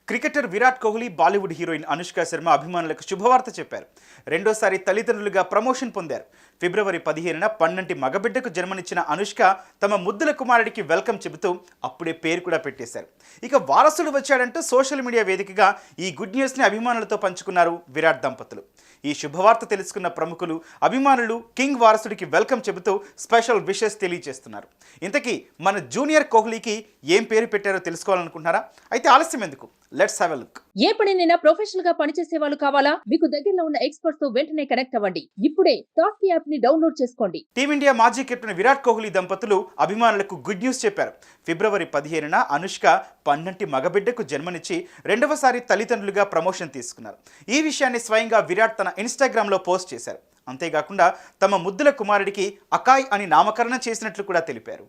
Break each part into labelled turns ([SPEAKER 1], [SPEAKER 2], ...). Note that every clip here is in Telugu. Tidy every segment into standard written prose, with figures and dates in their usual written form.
[SPEAKER 1] క్రికెటర్ విరాట్ కోహ్లీ, బాలీవుడ్ హీరోయిన్ అనుష్క శర్మ అభిమానులకు శుభవార్త చెప్పారు. రెండోసారి తల్లిదండ్రులుగా ప్రమోషన్ పొందారు. ఫిబ్రవరి 15న పన్నంటి మగబిడ్డకు జన్మనిచ్చిన అనుష్క తమ ముద్దుల కుమారుడికి వెల్కమ్ చెబుతూ అప్పుడే పేరు కూడా పెట్టేశారు. ఇక వారసుడు వచ్చాడంటూ సోషల్ మీడియా వేదికగా ఈ గుడ్ న్యూస్ని అభిమానులతో పంచుకున్నారు విరాట్ దంపతులు. ఈ శుభవార్త తెలుసుకున్న ప్రముఖులు, అభిమానులు కింగ్ వారసుడికి వెల్కమ్ చెబుతూ స్పెషల్ విషెస్ తెలియజేస్తున్నారు. ఇంతకీ మన జూనియర్ కోహ్లీకి ఏం పేరు పెట్టారో తెలుసుకోవాలనుకుంటున్నారా? అయితే ఆలస్యం ఎందుకు, లెట్స్ హావ్ ఎ లుక్.
[SPEAKER 2] ఏ పనినైనా ప్రొఫెషనల్ గా పనిచేసే వాళ్ళు కావాలా? మీకు దగ్గరలో ఉన్న ఎక్స్పర్ట్స్ తో వెంటనే కనెక్ట్ అవ్వండి. ఇప్పుడే టాస్క్ యాప్ ని డౌన్లోడ్ చేసుకోండి.
[SPEAKER 1] టీమిండియా మాజీ కెప్టెన్ విరాట్ కోహ్లీ దంపతులు అభిమానులకు గుడ్ న్యూస్ చెప్పారు. ఫిబ్రవరి 15న అనుష్క పన్నంటి మగబిడ్డకు జన్మనిచ్చి రెండవసారి తల్లిదండ్రులుగా ప్రమోషన్ తీసుకున్నారు. ఈ విషయాన్ని స్వయంగా విరాట్ తన ఇన్స్టాగ్రామ్లో పోస్ట్ చేశారు. అంతేకాకుండా తమ ముద్దుల కుమారుడికి అకాయ్ అని నామకరణం చేసినట్లు కూడా తెలిపారు.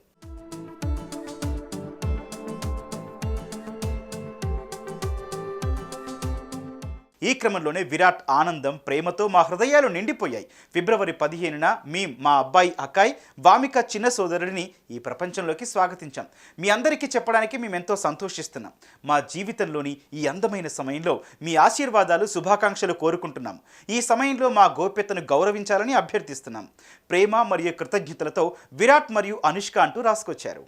[SPEAKER 1] ఈ క్రమంలోనే విరాట్ ఆనందం, ప్రేమతో మా హృదయాలు నిండిపోయాయి. ఫిబ్రవరి 15న మా అబ్బాయి అకాయ్, వామిక చిన్న సోదరుడిని ఈ ప్రపంచంలోకి స్వాగతించాం. మీ అందరికీ చెప్పడానికి మేమెంతో సంతోషిస్తున్నాం. మా జీవితంలోని ఈ అందమైన సమయంలో మీ ఆశీర్వాదాలు, శుభాకాంక్షలు కోరుకుంటున్నాం. ఈ సమయంలో మా గోప్యతను గౌరవించాలని అభ్యర్థిస్తున్నాం. ప్రేమ మరియు కృతజ్ఞతలతో విరాట్ మరియు అనుష్క అంటూ రాసుకొచ్చారు.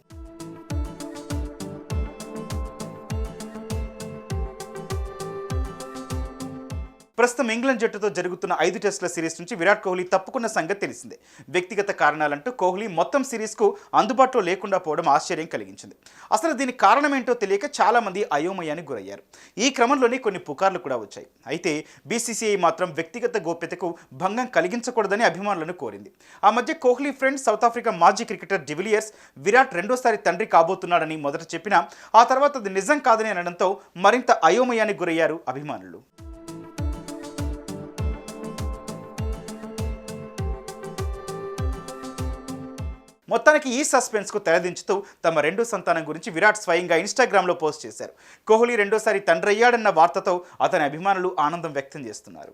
[SPEAKER 1] ప్రస్తుతం ఇంగ్లాండ్ జట్టుతో జరుగుతున్న 5 టెస్టుల సిరీస్ నుంచి విరాట్ కోహ్లీ తప్పుకున్న సంగతి తెలిసిందే. వ్యక్తిగత కారణాలంటూ కోహ్లీ మొత్తం సిరీస్కు అందుబాటులో లేకుండా పోవడం ఆశ్చర్యం కలిగించింది. అసలు దీనికి కారణమేంటో తెలియక చాలామంది అయోమయానికి గురయ్యారు. ఈ క్రమంలోనే కొన్ని పుకార్లు కూడా వచ్చాయి. అయితే బీసీసీఐ మాత్రం వ్యక్తిగత గోప్యతకు భంగం కలిగించకూడదని అభిమానులను కోరింది. ఆ మధ్య కోహ్లీ ఫ్రెండ్ సౌత్ ఆఫ్రికా మాజీ క్రికెటర్ డివిలియర్స్ విరాట్ రెండోసారి తండ్రి కాబోతున్నాడని మొదట చెప్పినా ఆ తర్వాత అది నిజం కాదని అనడంతో మరింత అయోమయానికి గురయ్యారు అభిమానులు. మొత్తానికి ఈ సస్పెన్స్కు తెరదించుతూ తమ రెండో సంతానం గురించి విరాట్ స్వయంగా ఇన్స్టాగ్రామ్లో పోస్ట్ చేశారు. కోహ్లీ రెండోసారి తండ్రి అయ్యాడన్న వార్తతో అతని అభిమానులు ఆనందం వ్యక్తం చేస్తున్నారు.